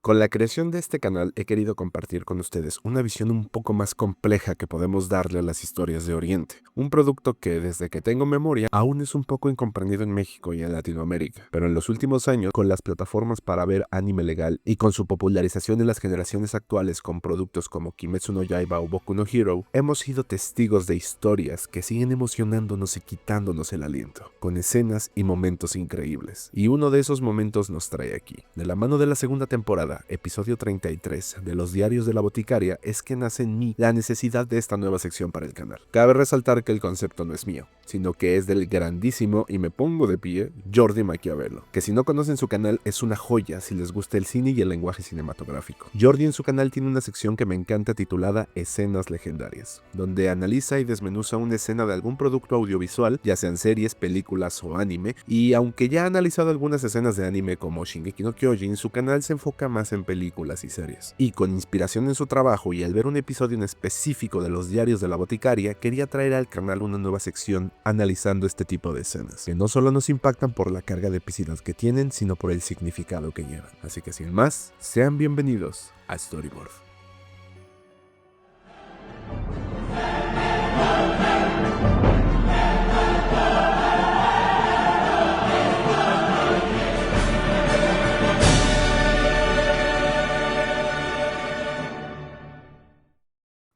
Con la creación de este canal he querido compartir con ustedes una visión un poco más compleja que podemos darle a las historias de Oriente. Un producto que desde que tengo memoria aún es un poco incomprendido en México y en Latinoamérica. Pero en los últimos años, con las plataformas para ver anime legal y con su popularización en las generaciones actuales con productos como Kimetsu no Yaiba o Boku no Hero, hemos sido testigos de historias que siguen emocionándonos y quitándonos el aliento, con escenas y momentos increíbles. Y uno de esos momentos nos trae aquí. De la mano de la segunda temporada, episodio 33 de Los Diarios de la Boticaria, es que nace en mí la necesidad de esta nueva sección para el canal. Cabe resaltar que el concepto no es mío, sino que es del grandísimo, y me pongo de pie, Jordi Maquiavelo, que si no conocen su canal es una joya si les gusta el cine y el lenguaje cinematográfico. Jordi en su canal tiene una sección que me encanta titulada Escenas Legendarias, donde analiza y desmenuza una escena de algún producto audiovisual, ya sean series, películas o anime, y aunque ya ha analizado algunas escenas de anime como Shingeki no Kyojin, su canal se enfoca más en películas y series. Y con inspiración en su trabajo y al ver un episodio en específico de Los Diarios de la Boticaria, quería traer al canal una nueva sección analizando este tipo de escenas, que no solo nos impactan por la carga de epicidad que tienen, sino por el significado que llevan. Así que sin más, sean bienvenidos a Storyboard.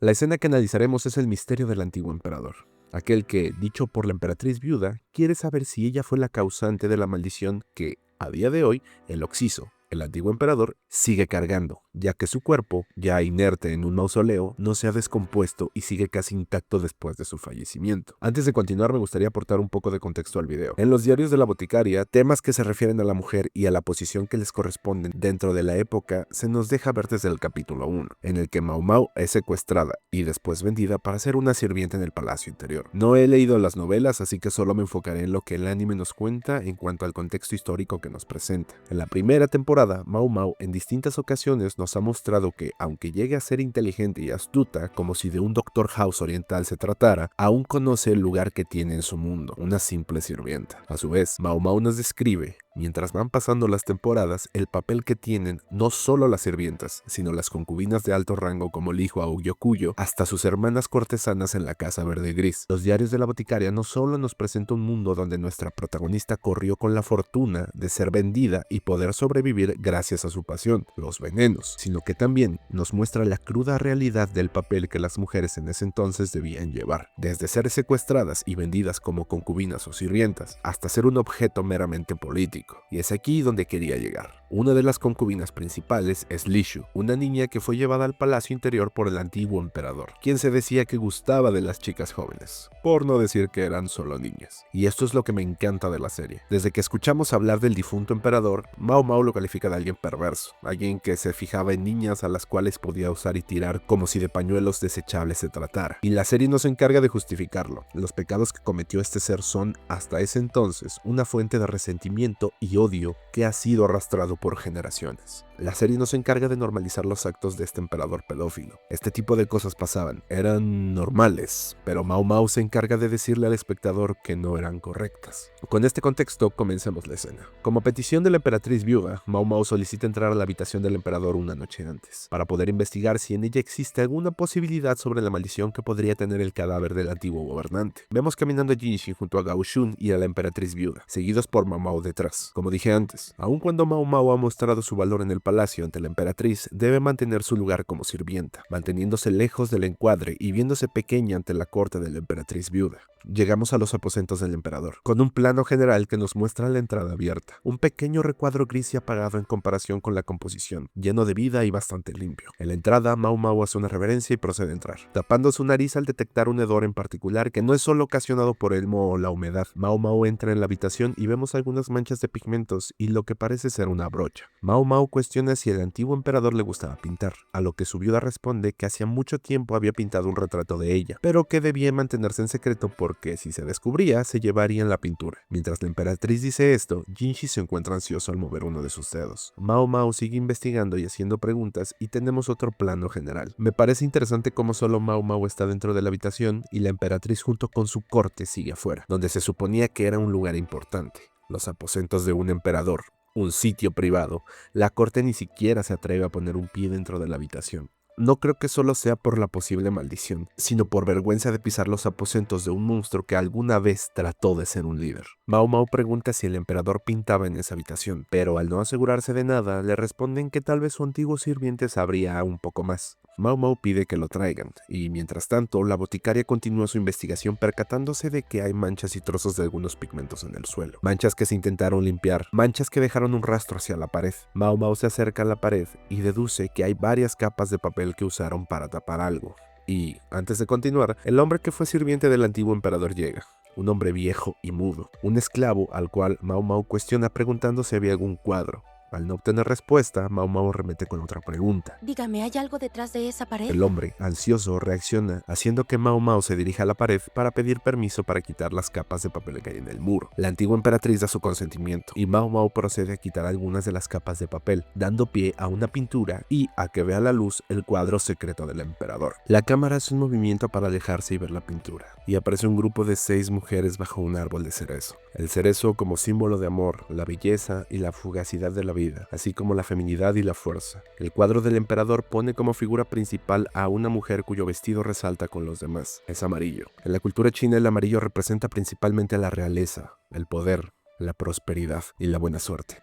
La escena que analizaremos es el misterio del antiguo emperador, aquel que, dicho por la emperatriz viuda, quiere saber si ella fue la causante de la maldición que, a día de hoy, el Oxiso, el antiguo emperador, sigue cargando, ya que su cuerpo, ya inerte en un mausoleo, no se ha descompuesto y sigue casi intacto después de su fallecimiento. Antes de continuar, me gustaría aportar un poco de contexto al video. En Los Diarios de la Boticaria, temas que se refieren a la mujer y a la posición que les corresponden dentro de la época se nos deja ver desde el capítulo 1, en el que Mau Mau es secuestrada y después vendida para ser una sirvienta en el palacio interior. No he leído las novelas, así que solo me enfocaré en lo que el anime nos cuenta en cuanto al contexto histórico que nos presenta. En la primera temporada, Mau Mau en distintas ocasiones nos ha mostrado que, aunque llegue a ser inteligente y astuta, como si de un Doctor House oriental se tratara, aún conoce el lugar que tiene en su mundo, una simple sirvienta. A su vez, Mau Mau nos describe, mientras van pasando las temporadas, el papel que tienen no solo las sirvientas, sino las concubinas de alto rango como Lijua o Gyokuyo, hasta sus hermanas cortesanas en la Casa Verde y Gris. Los Diarios de la Boticaria no solo nos presenta un mundo donde nuestra protagonista corrió con la fortuna de ser vendida y poder sobrevivir gracias a su pasión, los venenos, sino que también nos muestra la cruda realidad del papel que las mujeres en ese entonces debían llevar, desde ser secuestradas y vendidas como concubinas o sirvientas, hasta ser un objeto meramente político. Y es aquí donde quería llegar. Una de las concubinas principales es Lishu, una niña que fue llevada al palacio interior por el antiguo emperador, quien se decía que gustaba de las chicas jóvenes, por no decir que eran solo niñas. Y esto es lo que me encanta de la serie. Desde que escuchamos hablar del difunto emperador, Mau Mau lo califica de alguien perverso, alguien que se fijaba en niñas a las cuales podía usar y tirar como si de pañuelos desechables se tratara. Y la serie nos encarga de justificarlo. Los pecados que cometió este ser son, hasta ese entonces, una fuente de resentimiento y odio que ha sido arrastrado por generaciones. La serie nos encarga de normalizar los actos de este emperador pedófilo. Este tipo de cosas pasaban, eran normales, pero Mau Mau se encarga de decirle al espectador que no eran correctas. Con este contexto, comencemos la escena. Como petición de la emperatriz viuda, Mau Mau solicita entrar a la habitación del emperador una noche antes, para poder investigar si en ella existe alguna posibilidad sobre la maldición que podría tener el cadáver del antiguo gobernante. Vemos caminando a Jinshi junto a Gao Shun y a la emperatriz viuda, seguidos por Mau Mau detrás. Como dije antes, aun cuando Mau Mau ha mostrado su valor en el palacio ante la emperatriz, debe mantener su lugar como sirvienta, manteniéndose lejos del encuadre y viéndose pequeña ante la corte de la emperatriz viuda. Llegamos a los aposentos del emperador, con un plano general que nos muestra la entrada abierta, un pequeño recuadro gris y apagado en comparación con la composición, lleno de vida y bastante limpio. En la entrada, Mau Mau hace una reverencia y procede a entrar, tapando su nariz al detectar un hedor en particular que no es solo ocasionado por el moho o la humedad. Mau Mau entra en la habitación y vemos algunas manchas de pigmentos y lo que parece ser una brocha. Mau Mau cuestiona si al antiguo emperador le gustaba pintar, a lo que su viuda responde que hacía mucho tiempo había pintado un retrato de ella, pero que debía mantenerse en secreto porque si se descubría, se llevarían la pintura. Mientras la emperatriz dice esto, Jinshi se encuentra ansioso al mover uno de sus dedos. Mau Mau sigue investigando y haciendo preguntas y tenemos otro plano general. Me parece interesante cómo solo Mau Mau está dentro de la habitación y la emperatriz junto con su corte sigue afuera, donde se suponía que era un lugar importante, los aposentos de un emperador, un sitio privado, la corte ni siquiera se atreve a poner un pie dentro de la habitación. No creo que solo sea por la posible maldición, sino por vergüenza de pisar los aposentos de un monstruo que alguna vez trató de ser un líder. Mao Mao pregunta si el emperador pintaba en esa habitación, pero al no asegurarse de nada, le responden que tal vez su antiguo sirviente sabría un poco más. Mao Mao pide que lo traigan, y mientras tanto, la boticaria continúa su investigación percatándose de que hay manchas y trozos de algunos pigmentos en el suelo. Manchas que se intentaron limpiar, manchas que dejaron un rastro hacia la pared. Mao Mao se acerca a la pared y deduce que hay varias capas de papel que usaron para tapar algo. Y, antes de continuar, el hombre que fue sirviente del antiguo emperador llega. Un hombre viejo y mudo, un esclavo al cual Mao Mao cuestiona preguntando si había algún cuadro. Al no obtener respuesta, Mao Mao remete con otra pregunta. Dígame, ¿hay algo detrás de esa pared? El hombre, ansioso, reacciona, haciendo que Mao Mao se dirija a la pared para pedir permiso para quitar las capas de papel que hay en el muro. La antigua emperatriz da su consentimiento, y Mao Mao procede a quitar algunas de las capas de papel, dando pie a una pintura y a que vea la luz el cuadro secreto del emperador. La cámara hace un movimiento para alejarse y ver la pintura, y aparece un grupo de 6 mujeres bajo un árbol de cerezo. El cerezo como símbolo de amor, la belleza y la fugacidad de la vida, así como la feminidad y la fuerza. El cuadro del emperador pone como figura principal a una mujer cuyo vestido resalta con los demás. Es amarillo. En la cultura china el amarillo representa principalmente a la realeza, el poder, la prosperidad y la buena suerte.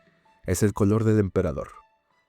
Es el color del emperador.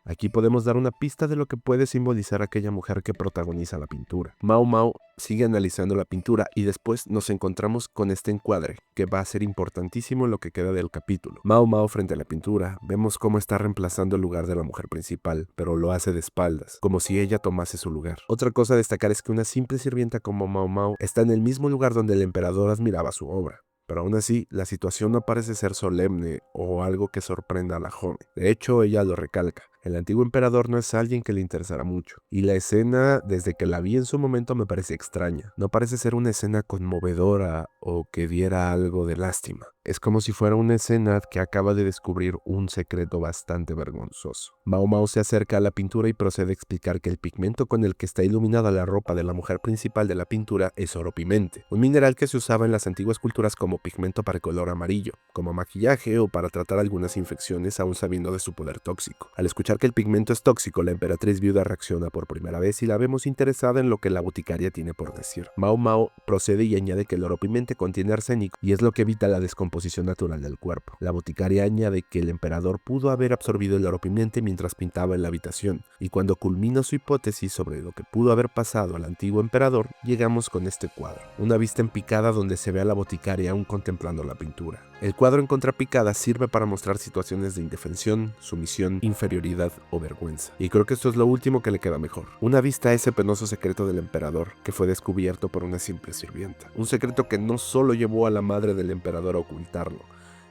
Aquí podemos dar una pista de lo que puede simbolizar aquella mujer que protagoniza la pintura. Mao Mao sigue analizando la pintura y después nos encontramos con este encuadre, que va a ser importantísimo en lo que queda del capítulo. Mao Mao frente a la pintura, vemos cómo está reemplazando el lugar de la mujer principal, pero lo hace de espaldas, como si ella tomase su lugar. Otra cosa a destacar es que una simple sirvienta como Mao Mao está en el mismo lugar donde el emperador admiraba su obra. Pero aún así, la situación no parece ser solemne o algo que sorprenda a la joven. De hecho, ella lo recalca. El antiguo emperador no es alguien que le interesara mucho. Y la escena, desde que la vi en su momento, me parece extraña. No parece ser una escena conmovedora o que diera algo de lástima. Es como si fuera una escena que acaba de descubrir un secreto bastante vergonzoso. Mao Mao se acerca a la pintura y procede a explicar que el pigmento con el que está iluminada la ropa de la mujer principal de la pintura es oro pimente, un mineral que se usaba en las antiguas culturas como pigmento para el color amarillo, como maquillaje o para tratar algunas infecciones aún sabiendo de su poder tóxico. Al escuchar que el pigmento es tóxico, la emperatriz viuda reacciona por primera vez y la vemos interesada en lo que la boticaria tiene por decir. Mao Mao procede y añade que el oro pimente contiene arsénico y es lo que evita la descomposición natural del cuerpo. La boticaria añade que el emperador pudo haber absorbido el oro pimente mientras pintaba en la habitación, y cuando culmina su hipótesis sobre lo que pudo haber pasado al antiguo emperador, llegamos con este cuadro. Una vista en picada donde se ve a la boticaria aún contemplando la pintura. El cuadro en contrapicada sirve para mostrar situaciones de indefensión, sumisión, inferioridad o vergüenza. Y creo que esto es lo último que le queda mejor. Una vista a ese penoso secreto del emperador que fue descubierto por una simple sirvienta. Un secreto que no solo llevó a la madre del emperador a ocultarlo,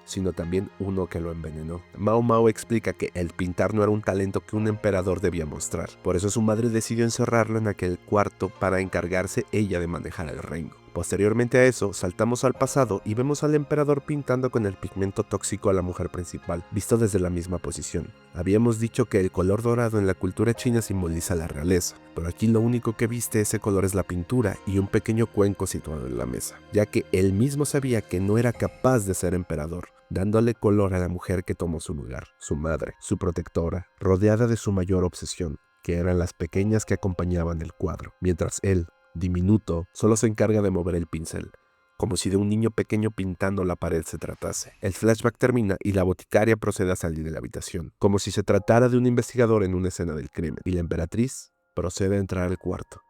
sino también uno que lo envenenó. Mao Mao explica que el pintar no era un talento que un emperador debía mostrar. Por eso su madre decidió encerrarlo en aquel cuarto para encargarse ella de manejar el reino. Posteriormente a eso, saltamos al pasado y vemos al emperador pintando con el pigmento tóxico a la mujer principal, visto desde la misma posición. Habíamos dicho que el color dorado en la cultura china simboliza la realeza, pero aquí lo único que viste ese color es la pintura y un pequeño cuenco situado en la mesa, ya que él mismo sabía que no era capaz de ser emperador, dándole color a la mujer que tomó su lugar, su madre, su protectora, rodeada de su mayor obsesión, que eran las pequeñas que acompañaban el cuadro, mientras él, diminuto, solo se encarga de mover el pincel, como si de un niño pequeño pintando la pared se tratase. El flashback termina y la boticaria procede a salir de la habitación, como si se tratara de un investigador en una escena del crimen, y la emperatriz procede a entrar al cuarto.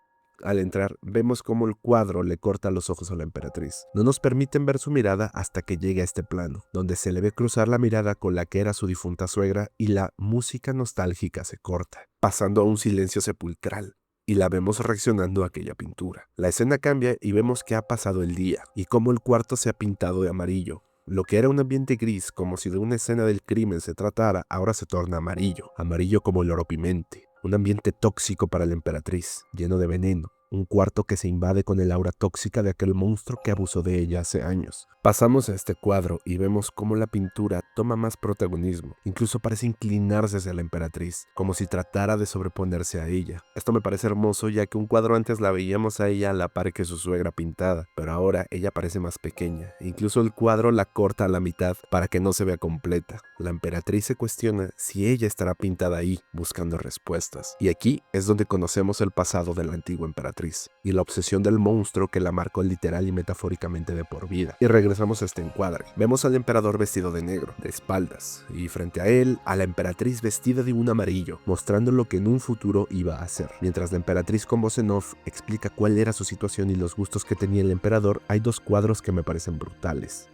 Al entrar, vemos cómo el cuadro le corta los ojos a la emperatriz. No nos permiten ver su mirada hasta que llega a este plano, donde se le ve cruzar la mirada con la que era su difunta suegra y la música nostálgica se corta, pasando a un silencio sepulcral. Y la vemos reaccionando a aquella pintura. La escena cambia y vemos que ha pasado el día, y cómo el cuarto se ha pintado de amarillo. Lo que era un ambiente gris, como si de una escena del crimen se tratara, ahora se torna amarillo. Amarillo como el oro pimente. Un ambiente tóxico para la emperatriz, lleno de veneno, un cuarto que se invade con el aura tóxica de aquel monstruo que abusó de ella hace años. Pasamos a este cuadro y vemos cómo la pintura toma más protagonismo, incluso parece inclinarse hacia la emperatriz, como si tratara de sobreponerse a ella. Esto me parece hermoso, ya que un cuadro antes la veíamos a ella a la par que su suegra pintada, pero ahora ella parece más pequeña, incluso el cuadro la corta a la mitad para que no se vea completa. La emperatriz se cuestiona si ella estará pintada ahí, buscando respuestas. Y aquí es donde conocemos el pasado de la antigua emperatriz, y la obsesión del monstruo que la marcó literal y metafóricamente de por vida. Y regresamos a este encuadre. Vemos al emperador vestido de negro, de espaldas, y frente a él, a la emperatriz vestida de un amarillo, mostrando lo que en un futuro iba a hacer. Mientras la emperatriz con voz en off explica cuál era su situación y los gustos que tenía el emperador, hay dos cuadros que me parecen brutales.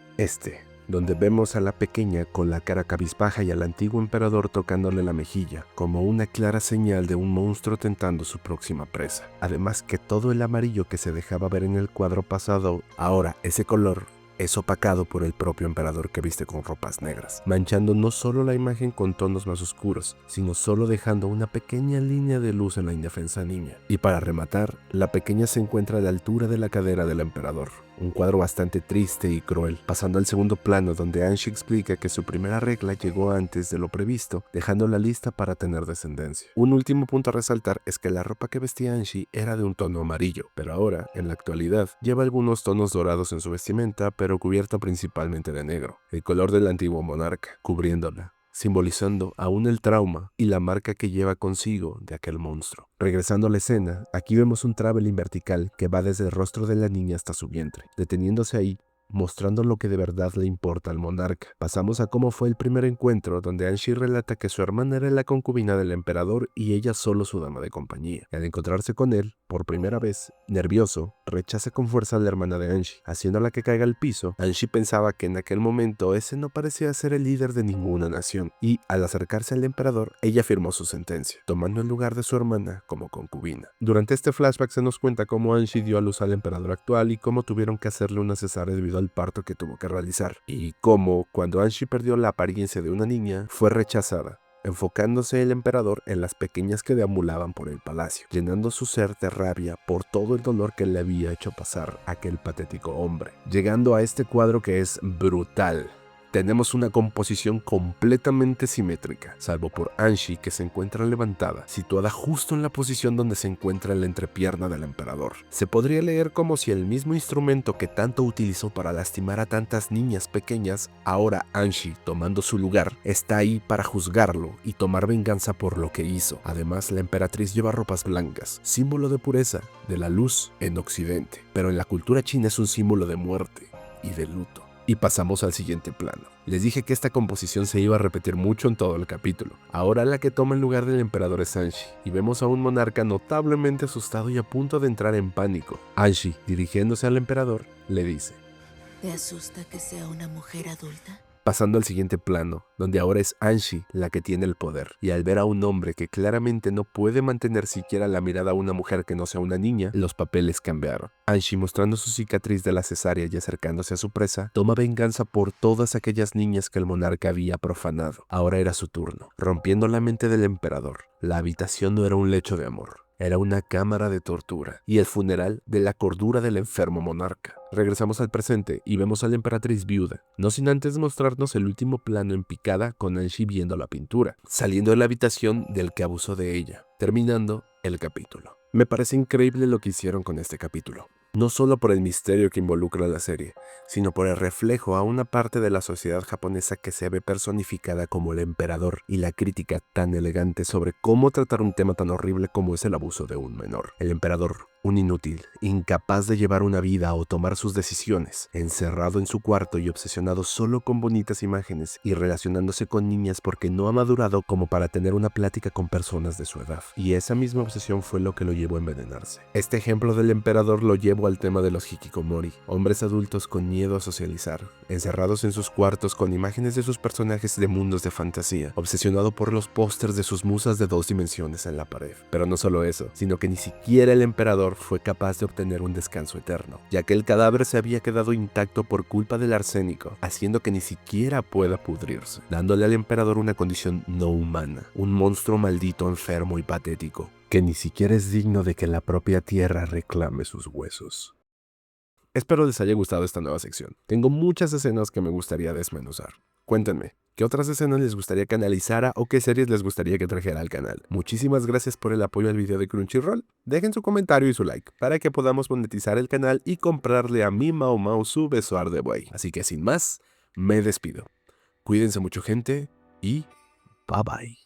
Donde vemos a la pequeña con la cara cabizbaja y al antiguo emperador tocándole la mejilla, como una clara señal de un monstruo tentando su próxima presa. Además que todo el amarillo que se dejaba ver en el cuadro pasado, ahora ese color es opacado por el propio emperador que viste con ropas negras, manchando no solo la imagen con tonos más oscuros, sino solo dejando una pequeña línea de luz en la indefensa niña. Y para rematar, la pequeña se encuentra a la altura de la cadera del emperador. Un cuadro bastante triste y cruel, pasando al segundo plano donde Anshi explica que su primera regla llegó antes de lo previsto, dejándola lista para tener descendencia. Un último punto a resaltar es que la ropa que vestía Anshi era de un tono amarillo, pero ahora, en la actualidad, lleva algunos tonos dorados en su vestimenta, pero cubierta principalmente de negro, el color del antiguo monarca, cubriéndola, simbolizando aún el trauma y la marca que lleva consigo de aquel monstruo. Regresando a la escena, aquí vemos un traveling vertical que va desde el rostro de la niña hasta su vientre, deteniéndose ahí, mostrando lo que de verdad le importa al monarca. Pasamos a cómo fue el primer encuentro, donde Anshi relata que su hermana era la concubina del emperador y ella solo su dama de compañía. Al encontrarse con él, por primera vez, nervioso, rechaza con fuerza a la hermana de Anshi, haciéndola que caiga al piso. Anshi pensaba que en aquel momento ese no parecía ser el líder de ninguna nación, y al acercarse al emperador, ella firmó su sentencia, tomando el lugar de su hermana como concubina. Durante este flashback se nos cuenta cómo Anshi dio a luz al emperador actual y cómo tuvieron que hacerle una cesárea debido al parto que tuvo que realizar, y cómo, cuando Anshi perdió la apariencia de una niña, fue rechazada, enfocándose el emperador en las pequeñas que deambulaban por el palacio, llenando su ser de rabia por todo el dolor que le había hecho pasar aquel patético hombre. Llegando a este cuadro que es brutal. Tenemos una composición completamente simétrica, salvo por Anshi, que se encuentra levantada, situada justo en la posición donde se encuentra la entrepierna del emperador. Se podría leer como si el mismo instrumento que tanto utilizó para lastimar a tantas niñas pequeñas, ahora Anshi, tomando su lugar, está ahí para juzgarlo y tomar venganza por lo que hizo. Además, la emperatriz lleva ropas blancas, símbolo de pureza, de la luz en Occidente, pero en la cultura china es un símbolo de muerte y de luto. Y pasamos al siguiente plano. Les dije que esta composición se iba a repetir mucho en todo el capítulo. Ahora la que toma el lugar del emperador es Anshi, y vemos a un monarca notablemente asustado y a punto de entrar en pánico. Anshi, dirigiéndose al emperador, le dice: ¿Te asusta que sea una mujer adulta? Pasando al siguiente plano, donde ahora es Anshi la que tiene el poder, y al ver a un hombre que claramente no puede mantener siquiera la mirada a una mujer que no sea una niña, los papeles cambiaron. Anshi, mostrando su cicatriz de la cesárea y acercándose a su presa, toma venganza por todas aquellas niñas que el monarca había profanado. Ahora era su turno, rompiendo la mente del emperador. La habitación no era un lecho de amor. Era una cámara de tortura y el funeral de la cordura del enfermo monarca. Regresamos al presente y vemos a la emperatriz viuda, no sin antes mostrarnos el último plano en picada con Anshi viendo la pintura, saliendo de la habitación del que abusó de ella, terminando el capítulo. Me parece increíble lo que hicieron con este capítulo. No solo por el misterio que involucra la serie, sino por el reflejo a una parte de la sociedad japonesa que se ve personificada como el emperador y la crítica tan elegante sobre cómo tratar un tema tan horrible como es el abuso de un menor. El emperador, un inútil, incapaz de llevar una vida o tomar sus decisiones, encerrado en su cuarto y obsesionado solo con bonitas imágenes y relacionándose con niñas porque no ha madurado como para tener una plática con personas de su edad. Y esa misma obsesión fue lo que lo llevó a envenenarse. Este ejemplo del emperador lo llevo al tema de los hikikomori, hombres adultos con miedo a socializar, encerrados en sus cuartos con imágenes de sus personajes de mundos de fantasía, obsesionado por los pósters de sus musas de 2 dimensiones en la pared. Pero no solo eso, sino que ni siquiera el emperador fue capaz de obtener un descanso eterno, ya que el cadáver se había quedado intacto por culpa del arsénico, haciendo que ni siquiera pueda pudrirse, dándole al emperador una condición no humana, un monstruo maldito, enfermo y patético, que ni siquiera es digno de que la propia tierra reclame sus huesos. Espero les haya gustado esta nueva sección. Tengo muchas escenas que me gustaría desmenuzar. Cuéntenme, ¿qué otras escenas les gustaría que analizara o qué series les gustaría que trajera al canal? Muchísimas gracias por el apoyo al video de Crunchyroll. Dejen su comentario y su like para que podamos monetizar el canal y comprarle a mi Mau Mau su besoar de buey. Así que sin más, me despido. Cuídense mucho, gente, y bye bye.